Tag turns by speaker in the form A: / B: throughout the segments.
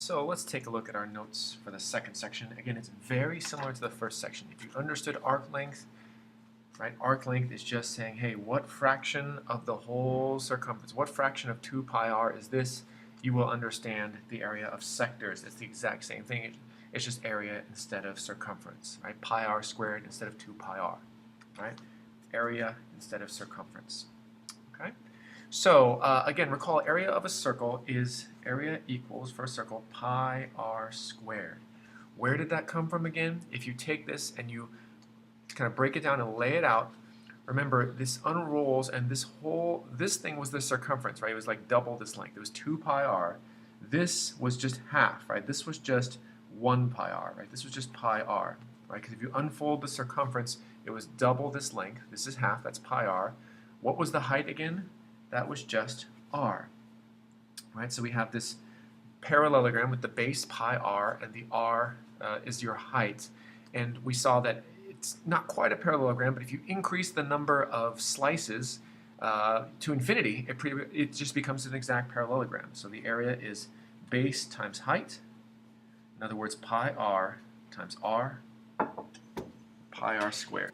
A: So let's take a look at our notes for the second section. Again, it's very similar to the first section. If you understood arc length, right? Arc length is just saying, hey, what fraction of the whole circumference, what fraction of 2 pi r is this? You will understand the area of sectors. It's the exact same thing. It's just area instead of circumference, right? Pi r squared instead of 2 pi r, right? Area instead of circumference, okay? So again, recall area of a circle is area equals, for a circle, pi r squared. Where did that come from again? If you take this and you kind of break it down and lay it out, remember this unrolls and this thing was the circumference, right? It was like double this length. It was 2 pi r. This was just half, right? This was just 1 pi r, right? This was just pi r, right? Because if you unfold the circumference, it was double this length. This is half, that's pi r. What was the height again? That was just r, right? So we have this parallelogram with the base pi r, and the r is your height. And we saw that it's not quite a parallelogram, but if you increase the number of slices to infinity, it just becomes an exact parallelogram. So the area is base times height. In other words, pi r times r, pi r squared.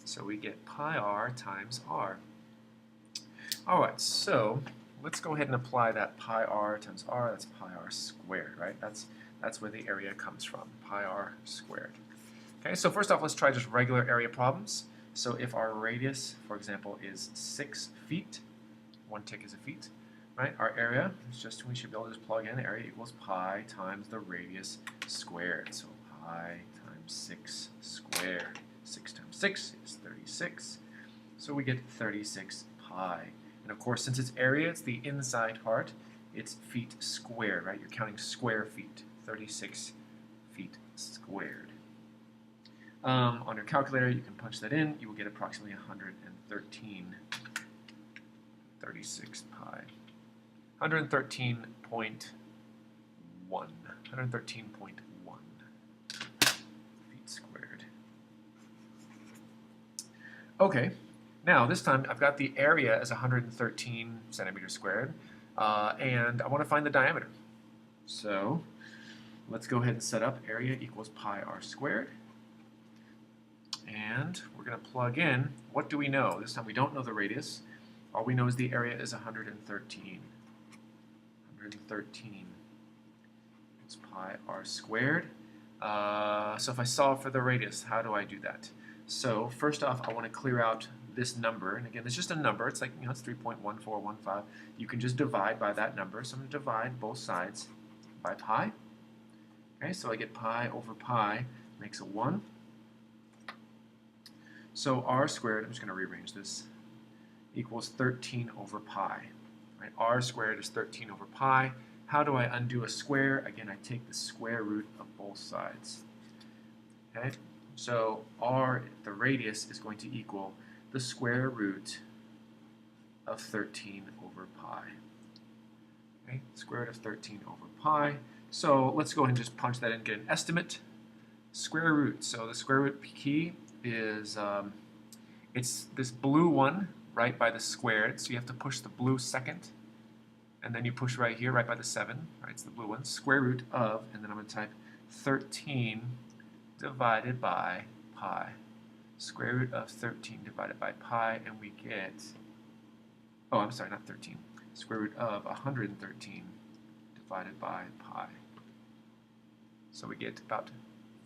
A: So we get pi r times r. Alright, so let's go ahead and apply that pi r times r. That's pi r squared, right? That's where the area comes from, pi r squared. Okay, so first off, let's try just regular area problems. So if our radius, for example, is 6 feet, 1 tick is a feet, right? Our area is just, we should be able to just plug in area equals pi times the radius squared. So pi times 6 squared. 6 times 6 is 36. So we get 36 pi. And of course, since it's area, it's the inside part, it's feet squared, right? You're counting square feet, 36 feet squared. On your calculator, you can punch that in. You will get approximately 113, 36 pi. 113.1. 113.1 feet squared. Okay. Now, this time, I've got the area as 113 centimeters squared, and I want to find the diameter. So, let's go ahead and set up area equals pi r squared. And we're going to plug in, what do we know? This time we don't know the radius. All we know is the area is 113. 113 is pi r squared. So if I solve for the radius, how do I do that? So first off, I want to clear out this number, and again, it's just a number. It's like, it's 3.1415. You can just divide by that number. So I'm going to divide both sides by pi. Okay, so I get pi over pi makes a 1. So r squared, I'm just going to rearrange this, equals 13 over pi. Right? R squared is 13 over pi. How do I undo a square? Again, I take the square root of both sides. Okay, so r, the radius, is going to equal the square root of 13 over pi. Okay, square root of 13 over pi. So let's go ahead and just punch that in and get an estimate. Square root. So the square root key is, it's this blue one right by the squared. So you have to push the blue second. And then you push right here, right by the 7. Right, it's the blue one. Square root of, and then I'm going to type 13 divided by pi. Square root of 13 divided by pi, and we get, oh, I'm sorry, not 13. Square root of 113 divided by pi. So we get about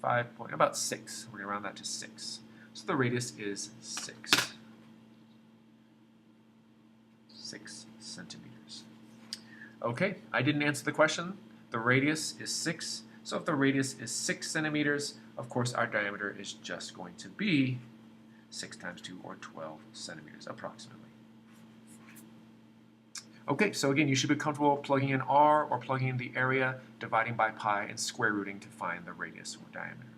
A: about 6. We're going to round that to 6. So the radius is 6. 6 centimeters. Okay, I didn't answer the question. The radius is 6. So if the radius is 6 centimeters, of course our diameter is just going to be 6 times 2, or 12 centimeters approximately. Okay, so again, you should be comfortable plugging in r or plugging in the area, dividing by pi, and square rooting to find the radius or diameter.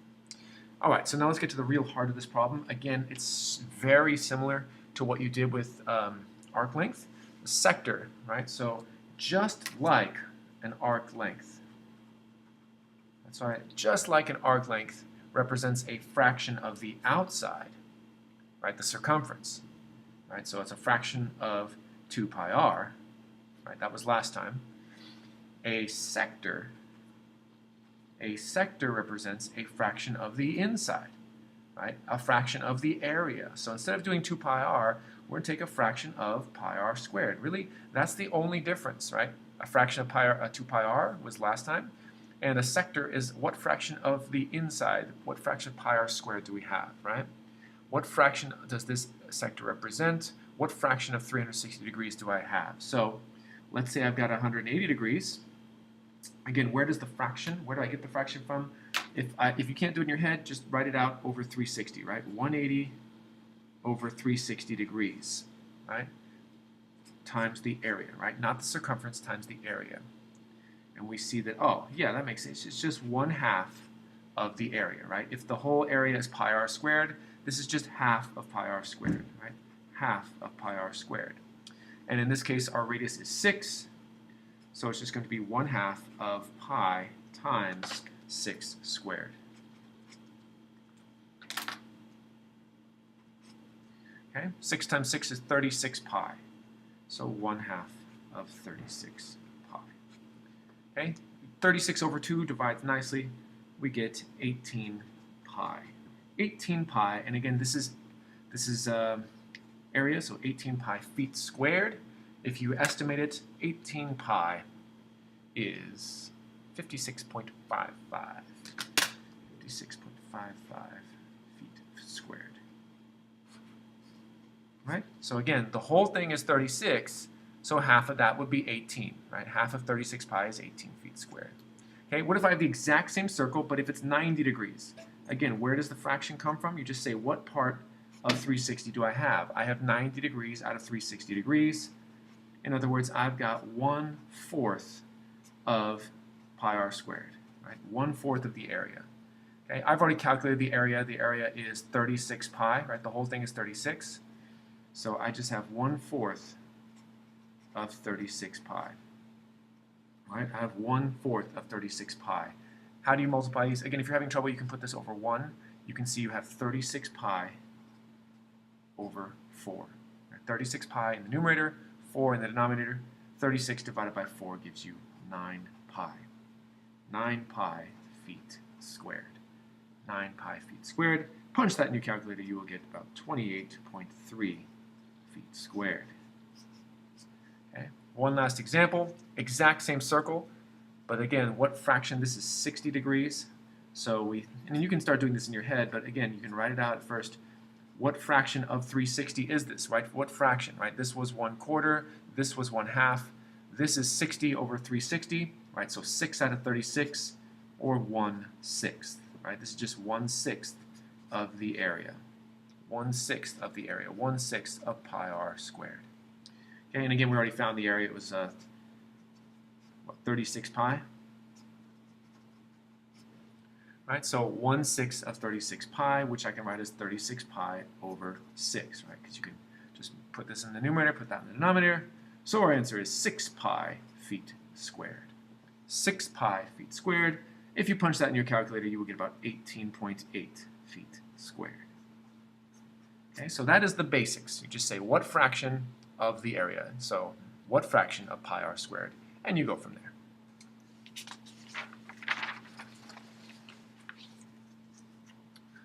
A: All right, so now let's get to the real heart of this problem. Again, it's very similar to what you did with arc length. The sector, right? So just like an arc length. That's right, just like an arc length, represents a fraction of the outside, right, the circumference, right? So it's a fraction of 2 pi r, right? That was last time. A sector represents a fraction of the inside, right? A fraction of the area. So instead of doing 2 pi r, we're going to take a fraction of pi r squared. Really, that's the only difference, right? A fraction of 2 pi r was last time, and a sector is what fraction of the inside, what fraction of pi r squared do we have, right? What fraction does this sector represent? What fraction of 360 degrees do I have? So let's say I've got 180 degrees. Again, where does the fraction, where do I get the fraction from? If you can't do it in your head, just write it out over 360, right? 180 over 360 degrees, right? Times the area, right? Not the circumference, times the area. And we see that, oh, yeah, that makes sense. It's just 1/2 of the area, right? If the whole area is pi r squared, this is just half of pi r squared, right? Half of pi r squared. And in this case, our radius is 6, so it's just going to be 1/2 of pi times 6 squared. Okay, 6 times 6 is 36 pi, so 1/2 of 36 pi. Okay, 36 over 2 divides nicely. We get 18 pi. 18 pi, and again, this is area, so 18 pi feet squared. If you estimate it, 18 pi is 56.55. 56.55 feet squared. Right? So again, the whole thing is 36, so half of that would be 18, right? Half of 36 pi is 18 feet squared. Okay, what if I have the exact same circle, but if it's 90 degrees? Again, where does the fraction come from? You just say, what part of 360 do I have? I have 90 degrees out of 360 degrees. In other words, I've got 1/4 of pi r squared, right? 1/4 of the area. Okay, I've already calculated the area. The area is 36 pi, right? The whole thing is 36. So I just have 1/4 of 36 pi. Right? I have 1/4 of 36 pi. How do you multiply these? Again, if you're having trouble, you can put this over 1. You can see you have 36 pi over 4. Right? 36 pi in the numerator, 4 in the denominator. 36 divided by 4 gives you 9 pi. 9 pi feet squared. 9 pi feet squared. Punch that in your calculator, you will get about 28.3 feet squared. Okay. One last example, exact same circle, but again, what fraction? This is 60 degrees. So and you can start doing this in your head, but again, you can write it out at first. What fraction of 360 is this, right? What fraction, right? This was 1/4, this was 1/2, this is 60 over 360, right? So 6 out of 36, or 1/6, right? This is just 1/6 of the area. 1/6 of the area, 1/6 of pi r squared. Okay, and again, we already found the area. It was 36 pi. Right, so 1/6 of 36 pi, which I can write as 36 pi over 6, right? Because you can just put this in the numerator, put that in the denominator. So our answer is 6 pi feet squared. 6 pi feet squared. If you punch that in your calculator, you will get about 18.8 feet squared. Okay, so that is the basics. You just say what fraction of the area. So what fraction of pi r squared, and you go from there.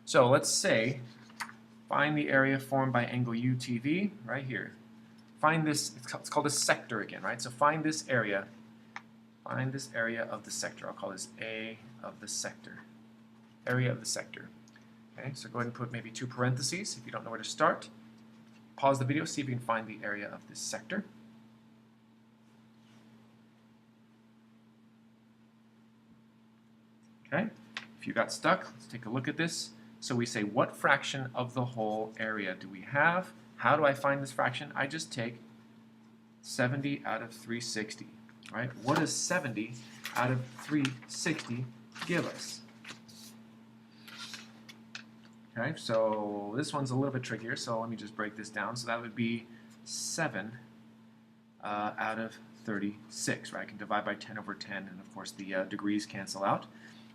A: So let's say, find the area formed by angle UTV right here. Find this, it's called a sector again, right? So find this area of the sector. I'll call this A of the sector. Area of the sector. Okay, so go ahead and put maybe 2 parentheses if you don't know where to start. Pause the video, see if you can find the area of this sector. Okay, if you got stuck, let's take a look at this. So we say, what fraction of the whole area do we have? How do I find this fraction? I just take 70 out of 360, right? What does 70 out of 360 give us? Okay, so this one's a little bit trickier, so let me just break this down. So that would be 7 out of 36, right? I can divide by 10 over 10, and of course the degrees cancel out.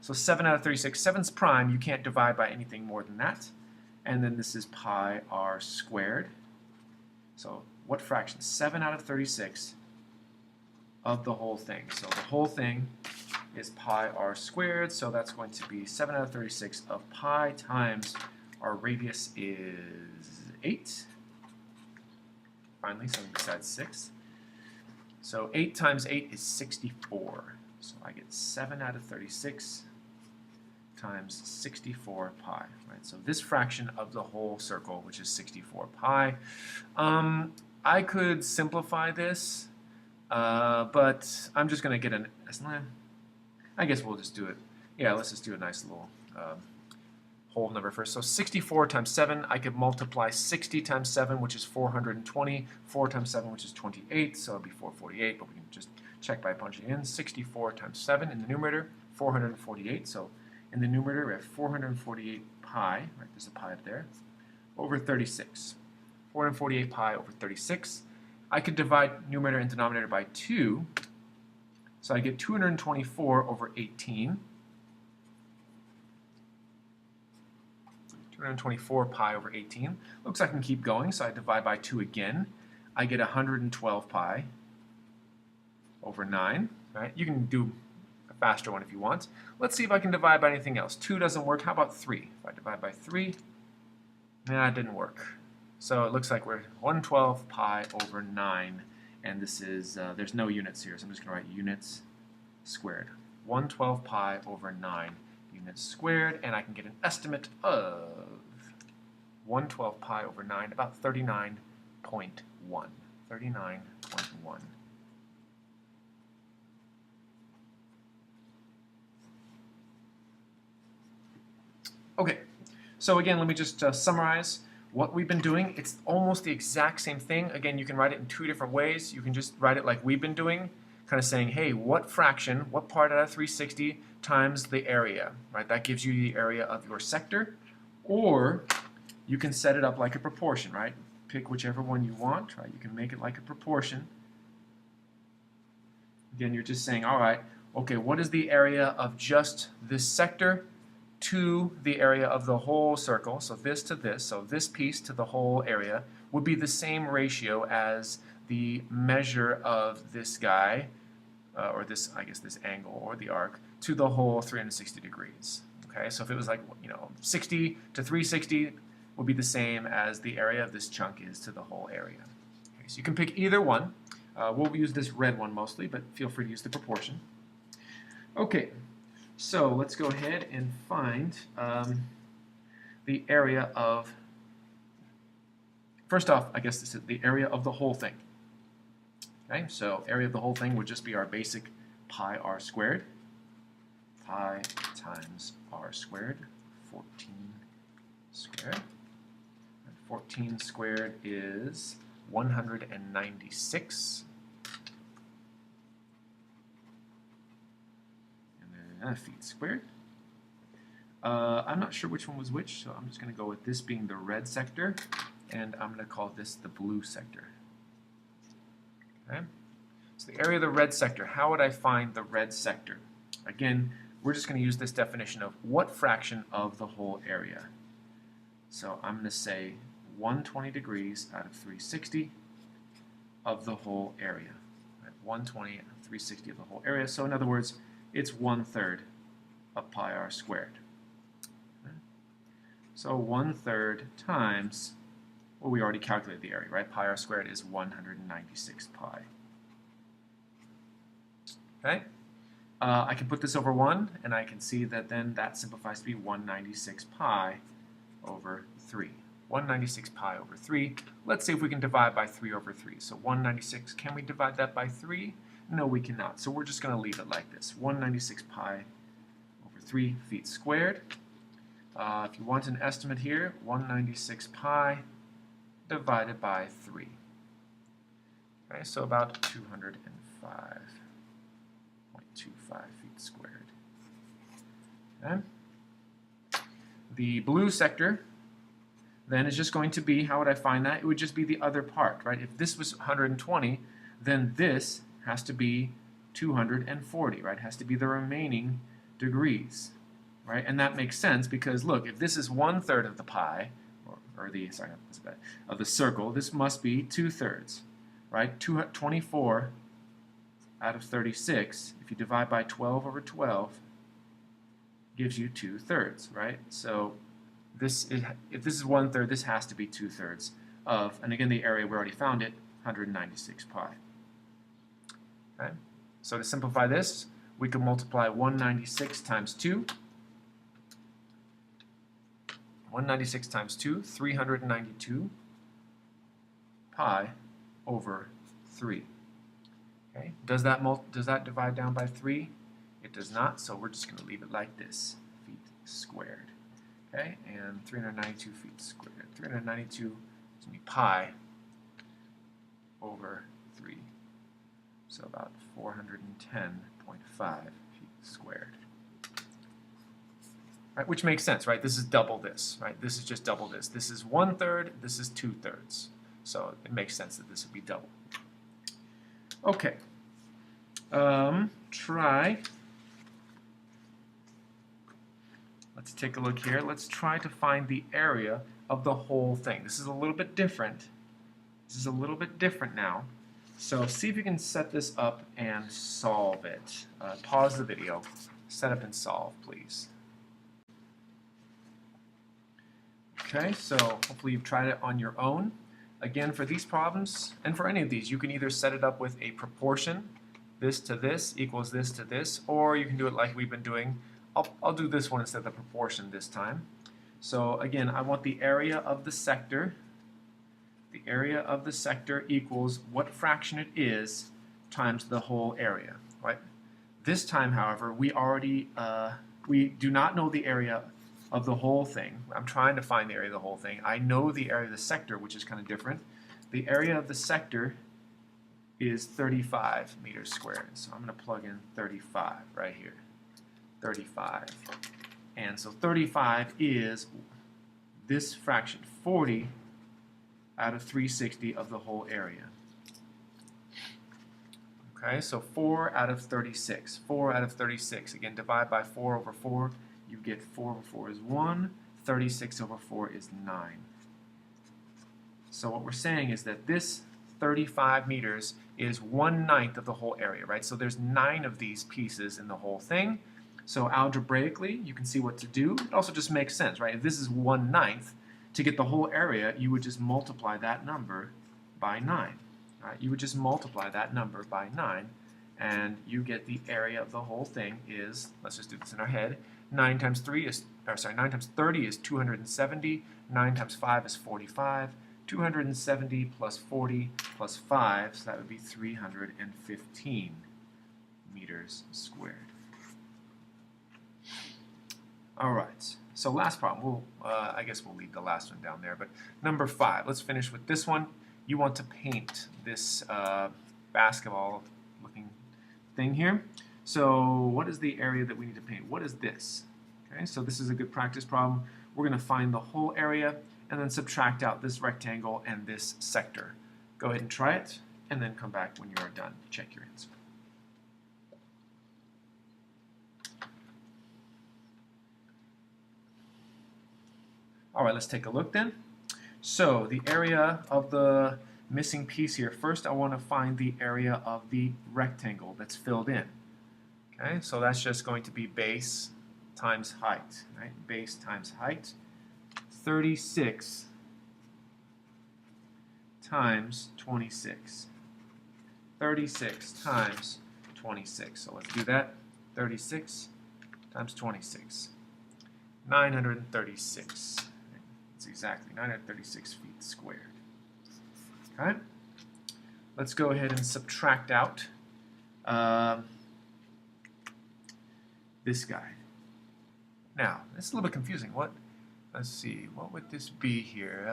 A: So 7 out of 36. 7's prime, you can't divide by anything more than that. And then this is pi r squared. So what fraction? 7 out of 36 of the whole thing. So the whole thing is pi r squared, so that's going to be 7 out of 36 of pi times our radius is 8. Finally, something besides 6. So 8 times 8 is 64. So I get 7 out of 36 times 64 pi. Right? So this fraction of the whole circle, which is 64 pi. I could simplify this, but I'm just going to get an... I guess we'll just do it. Yeah, let's just do a nice little whole number first. So 64 times 7, I could multiply 60 times 7, which is 420. 4 times 7, which is 28, so it'll be 448, but we can just check by punching in. 64 times 7 in the numerator, 448. So in the numerator, we have 448 pi, right, there's a pi up there, over 36. 448 pi over 36. I could divide numerator and denominator by 2, so I get 224 over 18. 224 pi over 18. Looks like I can keep going, so I divide by 2 again. I get 112 pi over 9. Right? You can do a faster one if you want. Let's see if I can divide by anything else. 2 doesn't work. How about 3? If I divide by 3, nah, it didn't work. So it looks like we're 112 pi over 9, and this is, there's no units here, so I'm just going to write units squared. 112 pi over 9 units squared, and I can get an estimate of 112 pi over 9, about 39.1. 39.1. Okay, so again, let me just summarize what we've been doing. It's almost the exact same thing. Again, you can write it in 2 different ways. You can just write it like we've been doing, kind of saying, hey, what fraction, what part out of 360 times the area, right? That gives you the area of your sector. Or you can set it up like a proportion, right? Pick whichever one you want, right? You can make it like a proportion. Again, you're just saying, all right, okay, what is the area of just this sector to the area of the whole circle? So this to this, so this piece to the whole area would be the same ratio as the measure of this guy, or this, I guess, this angle or the arc to the whole 360 degrees. Okay, so if it was like, 60 to 360 would be the same as the area of this chunk is to the whole area. Okay, so you can pick either one. We'll use this red one mostly, but feel free to use the proportion. Okay, so let's go ahead and find the area of, first off, I guess this is the area of the whole thing. Okay, so area of the whole thing would just be our basic pi r squared. Pi times r squared, 14 squared. 14 squared is 196. And then feet squared. I'm not sure which one was which, so I'm just going to go with this being the red sector, and I'm going to call this the blue sector. Okay? So the area of the red sector, how would I find the red sector? Again, we're just going to use this definition of what fraction of the whole area. So I'm going to say 120 degrees out of 360 of the whole area. Right? 120 out of 360 of the whole area. So in other words, it's 1/3 of pi r squared. Okay? So 1/3 times, well, we already calculated the area, right? Pi r squared is 196 pi. Okay? I can put this over 1, and I can see that then that simplifies to be 196 pi over 3. 196 pi over 3. Let's see if we can divide by 3 over 3. So 196, can we divide that by 3? No, we cannot. So we're just going to leave it like this. 196 pi over 3 feet squared. If you want an estimate here, 196 pi divided by 3. Okay, so about 205.25 feet squared. Okay. The blue sector then is just going to be, how would I find that? It would just be the other part, right? If this was 120, then this has to be 240, right? It has to be the remaining degrees. right? And that makes sense because look, if this is 1/3 of the pie, or the, sorry, that's bad, of the circle, this must be 2/3, right? 24 out of 36, if you divide by 12 over 12, gives you 2/3, right? So this is, if this is 1/3, this has to be 2/3 of, and again the area, we already found it, 196 pi. Okay? So to simplify this, we can multiply 196 times 2. 196 times 2, 392 pi over 3. Okay? Does that divide down by 3? It does not, so we're just going to leave it like this, feet squared. Okay, and 392 feet squared. 392 is going to be pi over 3. So about 410.5 feet squared. Right, which makes sense, right? This is double this, right? This is just double this. This is 1/3, this is 2/3. So it makes sense that this would be double. Okay. Let's take a look here. Let's try to find the area of the whole thing. This is a little bit different. This is a little bit different now. So see if you can set this up and solve it. Pause the video, set up and solve, please. Okay, so hopefully you've tried it on your own. Again, for these problems, and for any of these, you can either set it up with a proportion, this to this equals this to this, or you can do it like we've been doing. I'll do this one instead of the proportion this time. So again, I want the area of the sector. The area of the sector equals what fraction it is times the whole area, right? This time, however, we do not know the area of the whole thing. I'm trying to find the area of the whole thing. I know the area of the sector, which is kind of different. The area of the sector is 35 meters squared. So I'm going to plug in 35 right here. 35. And so 35 is this fraction, 40 out of 360 of the whole area. Okay, so 4 out of 36. 4 out of 36. Again, divide by 4 over 4. You get 4 over 4 is 1. 36 over 4 is 9. So what we're saying is that this 35 meters is 1/9 of the whole area, right? So there's 9 of these pieces in the whole thing. So algebraically, you can see what to do. It also just makes sense, right? If this is 1/9, to get the whole area, you would just multiply that number by 9. Right? You would just multiply that number by 9, and you get the area of the whole thing is, let's just do this in our head, 9 times 30 is 270, 9 times 5 is 45, 270 plus 40 plus 5, so that would be 315 meters squared. All right, so last problem. I guess we'll leave the last one down there, but number 5. Let's finish with this one. You want to paint this basketball-looking thing here. So what is the area that we need to paint? What is this? Okay, so this is a good practice problem. We're going to find the whole area and then subtract out this rectangle and this sector. Go ahead and try it, and then come back when you are done. Check your answer. All right, let's take a look then. So the area of the missing piece here. First, I want to find the area of the rectangle that's filled in. Okay, so that's just going to be base times height, right? Base times height. 36 times 26. 36 times 26. So let's do that. 36 times 26. 936. It's exactly 936 feet squared. Okay? Let's go ahead and subtract out this guy. Now, it's a little bit confusing. Let's see, what would this be here?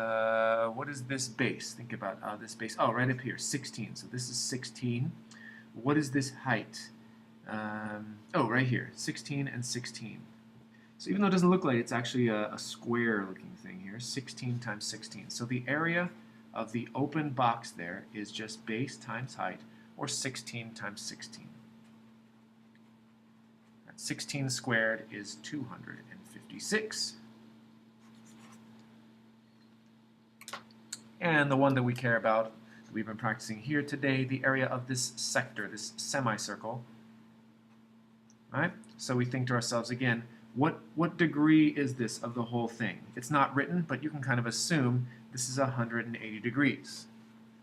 A: What is this base? Think about this base. Oh, right up here, 16. So this is 16. What is this height? Oh, right here, 16 and 16. So even though it doesn't look like it, it's actually a square-looking thing here, 16 times 16. So the area of the open box there is just base times height, or 16 times 16. 16 squared is 256. And the one that we care about, that we've been practicing here today, the area of this sector, this semicircle. Right? So we think to ourselves again, what degree is this of the whole thing? It's not written, but you can kind of assume this is 180 degrees.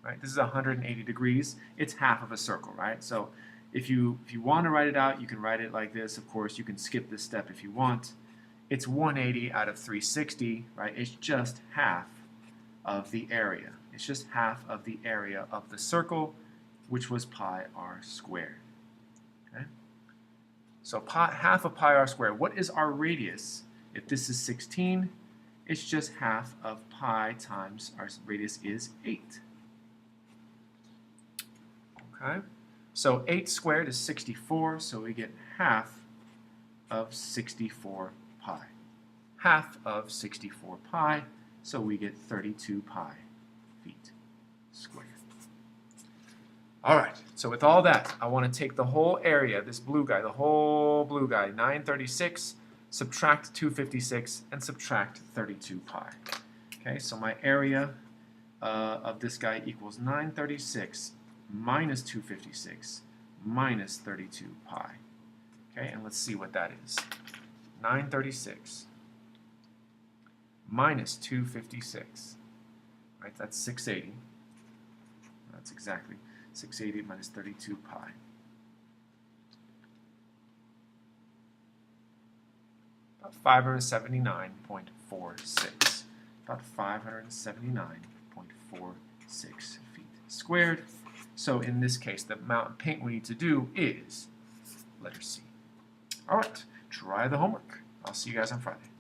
A: Right? This is 180 degrees. It's half of a circle, right? So if you want to write it out, you can write it like this. Of course, you can skip this step if you want. It's 180 out of 360, right? It's just half of the area. It's just half of the area of the circle, which was pi r squared. Okay? So half of pi r squared. What is our radius? If this is 16, it's just half of pi times our radius is 8. Okay? So 8 squared is 64, so we get half of 64 pi. Half of 64 pi, so we get 32 pi feet squared. All right, so with all that, I want to take the whole area, this blue guy, the whole blue guy, 936, subtract 256, and subtract 32 pi. Okay, so my area of this guy equals 936 minus 256 minus 32 pi. Okay, and let's see what that is. 936 minus 256, right, that's 680. That's exactly 680 minus 32 pi. About 579.46. About 579.46 feet squared. So in this case, the amount of paint we need to do is letter C. All right, try the homework. I'll see you guys on Friday.